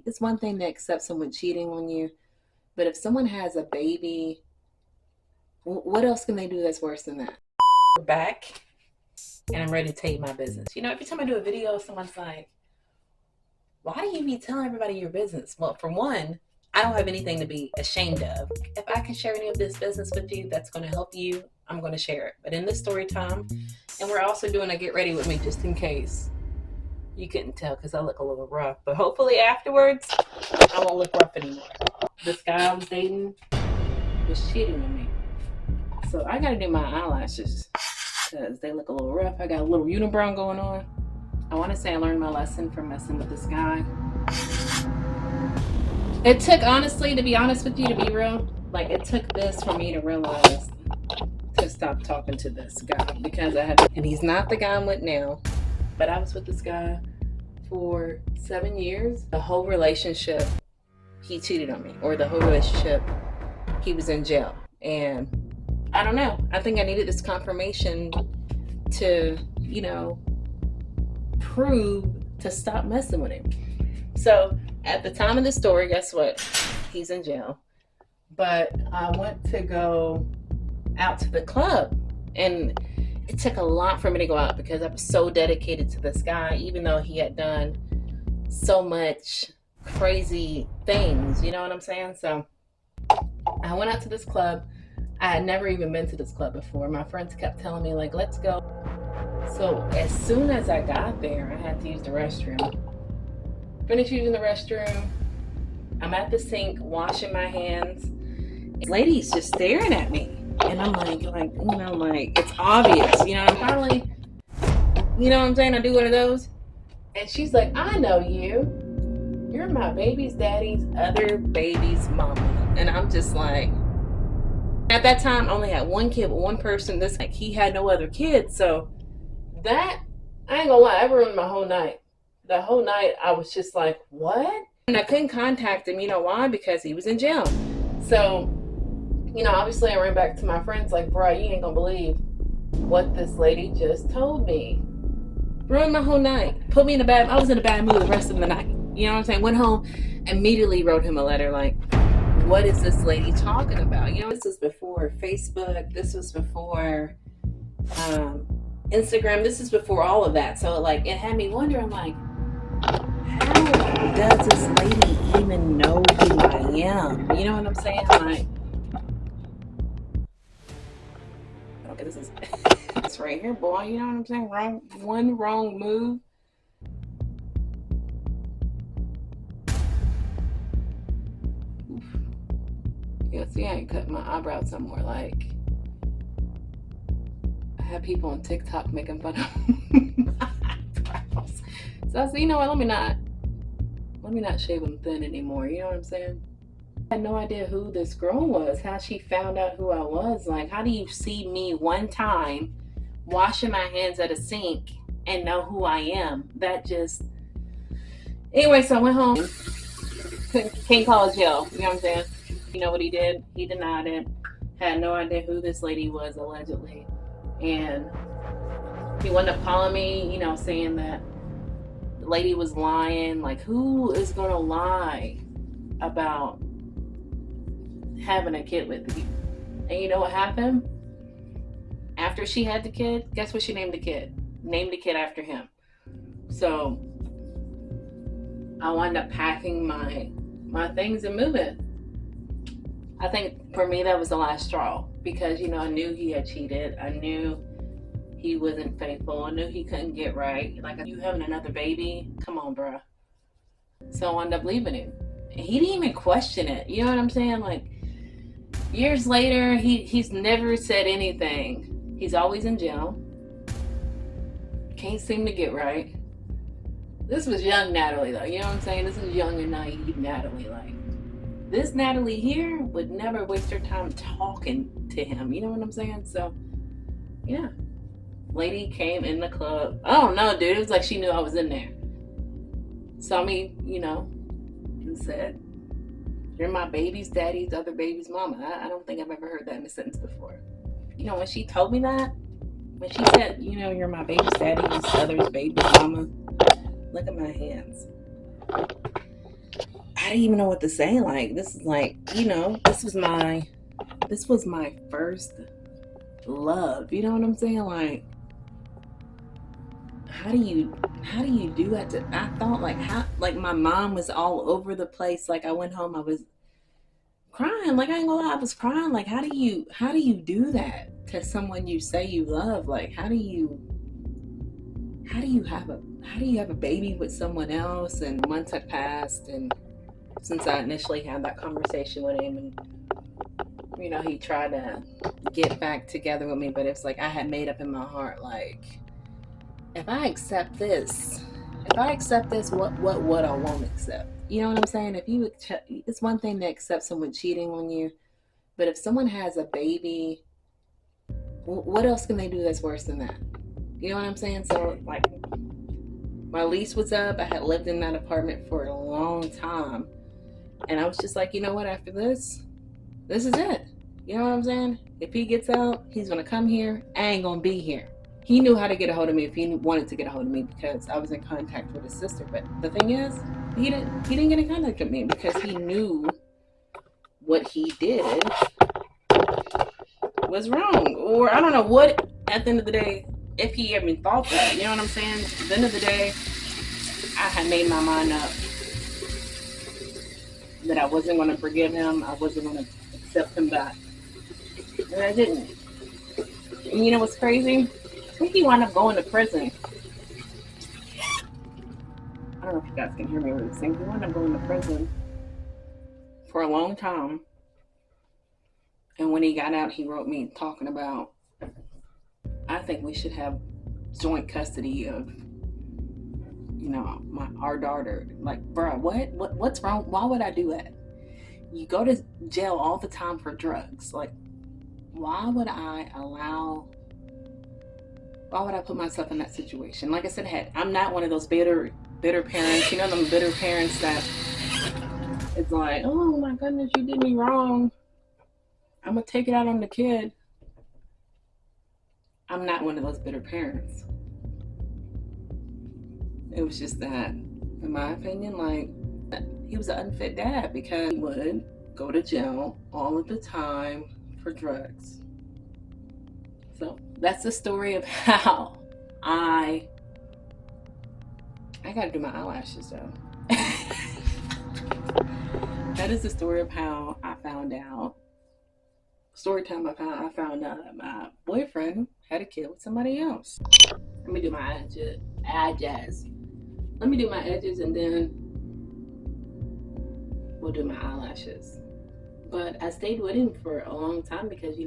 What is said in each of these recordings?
It's one thing to accept someone cheating on you, but if someone has a baby, what else can they do that's worse than that? We're back, and I'm ready to tell you my business. You know, every time I do a video, someone's like, why do you be telling everybody your business? Well, for one, I don't have anything to be ashamed of. If I can share any of this business with you that's going to help you, I'm going to share it. But in this story time, and we're also doing a get ready with me just in case you couldn't tell because I look a little rough. But hopefully afterwards, I won't look rough anymore. This guy I was dating was cheating on me. So I got to do my eyelashes because they look a little rough. I got a little unibrow going on. I want to say I learned my lesson from messing with this guy. It took, honestly, to be honest with you, to be real, like it took this for me to realize to stop talking to this guy because I had, and he's not the guy I'm with now, but I was with this guy for 7 years. The whole relationship, he cheated on me, or the whole relationship, he was in jail. And I don't know. I think I needed this confirmation to, you know, prove to stop messing with him. So at the time of the story, guess what? He's in jail. But I went to go out to the club, and it took a lot for me to go out because I was so dedicated to this guy, even though he had done so much crazy things, you know what I'm saying? So I went out to this club. I had never even been to this club before. My friends kept telling me, like, let's go. So as soon as I got there, I had to use the restroom. Finished using the restroom. I'm at the sink washing my hands. This lady's just staring at me. And I'm like, it's obvious. You know, I'm finally, you know what I'm saying? I do one of those. And she's like, I know you. You're my baby's daddy's other baby's mama. And I'm just like, at that time, I only had one kid with one person. This, like, he had no other kids. So that, I ain't gonna lie, that ruined my whole night. The whole night, I was just like, what? And I couldn't contact him. You know why? Because he was in jail. So, you know, obviously I ran back to my friends like, bro, you ain't gonna believe what this lady just told me. Ruined my whole night. Put me in a bad, I was in a bad mood the rest of the night. You know what I'm saying? Went home, immediately wrote him a letter like, what is this lady talking about? You know, this was before Facebook. This was before Instagram. This is before all of that. So, like, it had me wondering, like, how does this lady even know who I am? You know what I'm saying? Like, okay, this is it's right here, boy. You know what I'm saying? One wrong move. Oof. Yeah, see, I ain't cut my eyebrow somewhere. Like, I have people on TikTok making fun of my eyebrows. So I said, you know what? Let me not shave them thin anymore. You know what I'm saying? I had no idea who this girl was, how she found out who I was. Like, how do you see me one time washing my hands at a sink and know who I am? That just, anyway, so I went home. Can't call it jail. You know what I'm saying? You know what he did? He denied it. Had no idea who this lady was, allegedly. And he wound up calling me, you know, saying that the lady was lying. Like, who is going to lie about having a kid with you? And you know what happened? After she had the kid, guess what she named the kid? Named the kid after him. So I wound up packing my things and moving. I think for me that was the last straw because, you know, I knew he had cheated. I knew he wasn't faithful. I knew he couldn't get right. Like, you having another baby? Come on, bro. So I wound up leaving him. And he didn't even question it. You know what I'm saying? Like, years later, he's never said anything. He's always in jail. Can't seem to get right. This was young Natalie, though. You know what I'm saying? This is young and naive Natalie. Like, this Natalie here would never waste her time talking to him. You know what I'm saying? So, yeah. Lady came in the club. I don't know, dude. It was like she knew I was in there. Saw me, you know, and said, you're my baby's daddy's other baby's mama. I don't think I've ever heard that in a sentence before. You know, when she told me that, when she said, you know, you're my baby's daddy's other baby's mama, look at my hands. I didn't even know what to say. Like, this is like, this was my first love. You know what I'm saying? Like, how do you do that I thought like how like my mom was all over the place. Like I went home, I was crying. Like I ain't gonna lie, I was crying. Like how do you do that to someone you say you love? Like how do you have a baby with someone else? And months had passed, and since I initially had that conversation with him, and he tried to get back together with me, but it's like I had made up in my heart, like if I accept this, what I won't accept. You know what I'm saying? It's one thing to accept someone cheating on you, but if someone has a baby, what else can they do that's worse than that? You know what I'm saying? So like, my lease was up. I had lived in that apartment for a long time, and I was just like, you know what? After this is it. You know what I'm saying? If he gets out, he's gonna come here. I ain't gonna be here. He knew how to get a hold of me if he wanted to get a hold of me because I was in contact with his sister. But the thing is, he didn't get in contact with me because he knew what he did was wrong. Or I don't know what, at the end of the day, if he even thought that. You know what I'm saying? At the end of the day, I had made my mind up that I wasn't going to forgive him. I wasn't going to accept him back. And I didn't. And you know what's crazy? I think he wound up going to prison. I don't know if you guys can hear me really sing. He wound up going to prison for a long time. And when he got out, he wrote me talking about, I think we should have joint custody of, our daughter. Like, bro, what's wrong? Why would I do that? You go to jail all the time for drugs. Like, why would I put myself in that situation? Like I said, I'm not one of those bitter parents. You know, them bitter parents that it's like, oh my goodness, you did me wrong, I'm gonna take it out on the kid. I'm not one of those bitter parents. It was just that, in my opinion, like, he was an unfit dad because he would go to jail all of the time for drugs. So that's the story of how I gotta do my eyelashes though. That is the story of how I found out. Story time. I found out that my boyfriend had a kid with somebody else. Let me do my edges. Let me do my edges, and then we'll do my eyelashes. But I stayed with him for a long time because he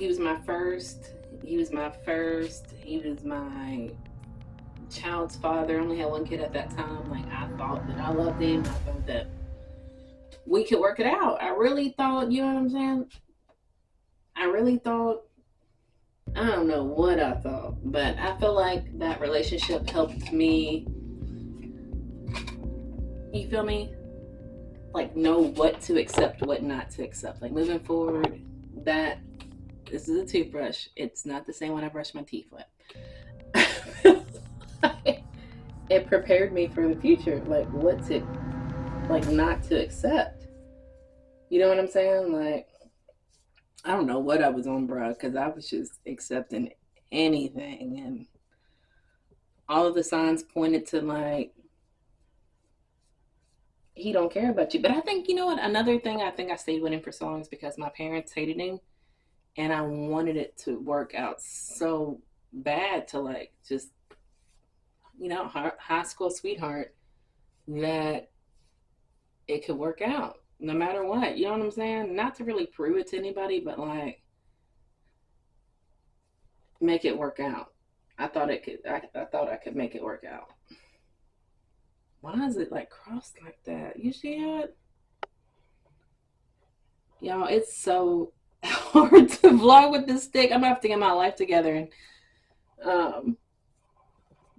was my first. He was my child's father. I only had one kid at that time. Like, I thought that I loved him. I thought that we could work it out. I really thought, you know what I'm saying? I really thought, I don't know what I thought, but I feel like that relationship helped me, you feel me? Like, know what to accept, what not to accept. Like, moving forward, this is a toothbrush. It's not the same one I brush my teeth with. It prepared me for the future, like not to accept. You know what I'm saying? Like, I don't know what I was on, bro, because I was just accepting anything, and all of the signs pointed to, like, he don't care about you. But I think, you know what? Another thing I think I stayed with him for so long is because my parents hated him, and I wanted it to work out so bad to, like, just, high school sweetheart, that it could work out no matter what. You know what I'm saying? Not to really prove it to anybody, but like, make it work out. I thought I could make it work out. Why is it like crossed like that? You see it? Y'all, it's so hard to vlog with this stick. I'm gonna have to get my life together and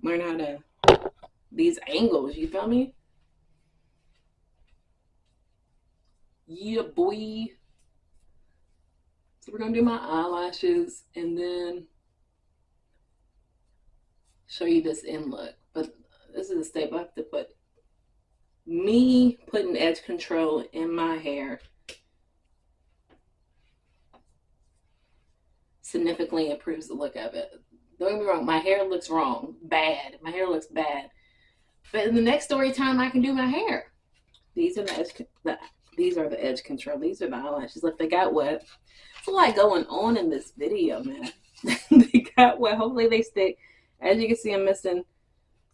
learn how to these angles, you feel me? Yeah, boy. So we're gonna do my eyelashes and then show you this end look. But this is a step I have to put me putting edge control in my hair significantly improves the look of it. Don't get me wrong, my hair looks wrong, bad. My hair looks bad. But in the next story time, I can do my hair. These are these are the edge control. These are the eyelashes. Look, they got wet. There's a lot going on in this video, man. They got wet. Hopefully they stick. As you can see, I'm missing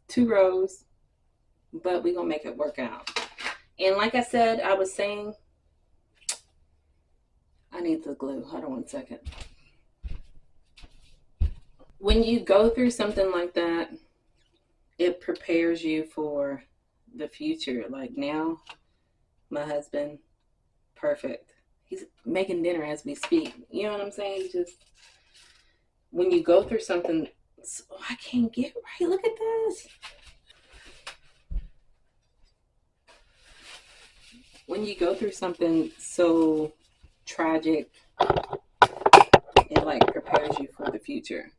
2 rows, but we're gonna make it work out. And like I said, I was saying, I need the glue. Hold on 1 second. When you go through something like that, it prepares you for the future. Like now, my husband, perfect. He's making dinner as we speak. You know what I'm saying? Just when you go through something, oh, I can't get right. Look at this. When you go through something so tragic, it like prepares you for the future.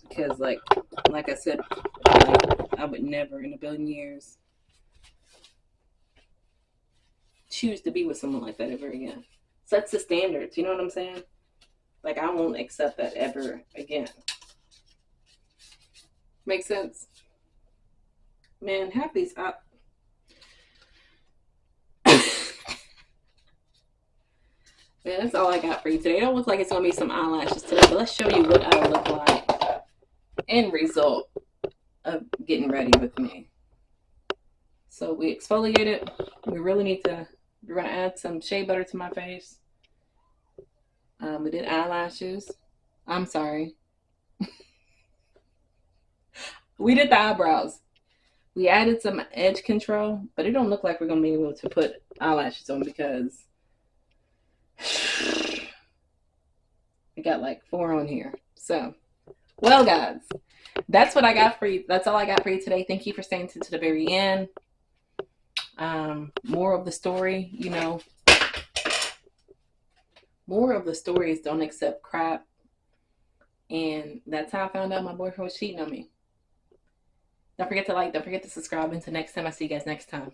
Because like I said, like, I would never in a billion years choose to be with someone like that ever again. Sets the standards, you know what I'm saying? Like I won't accept that ever again. Make sense? Man, half these up. Man, that's all I got for you today. It don't look like it's gonna be some eyelashes today, but let's show you what I look like end result of getting ready with me. So we exfoliated. We really need to, we're gonna add some shea butter to my face. We did eyelashes. I'm sorry. We did the eyebrows. We added some edge control, but it don't look like we're gonna be able to put eyelashes on because we got like 4 on here. So, well, guys, that's what I got for you. That's all I got for you today. Thank you for staying to the very end. More of the story, you know, more of the stories don't accept crap. And that's how I found out my boyfriend was cheating on me. Don't forget to like, don't forget to subscribe. Until next time, I see you guys next time.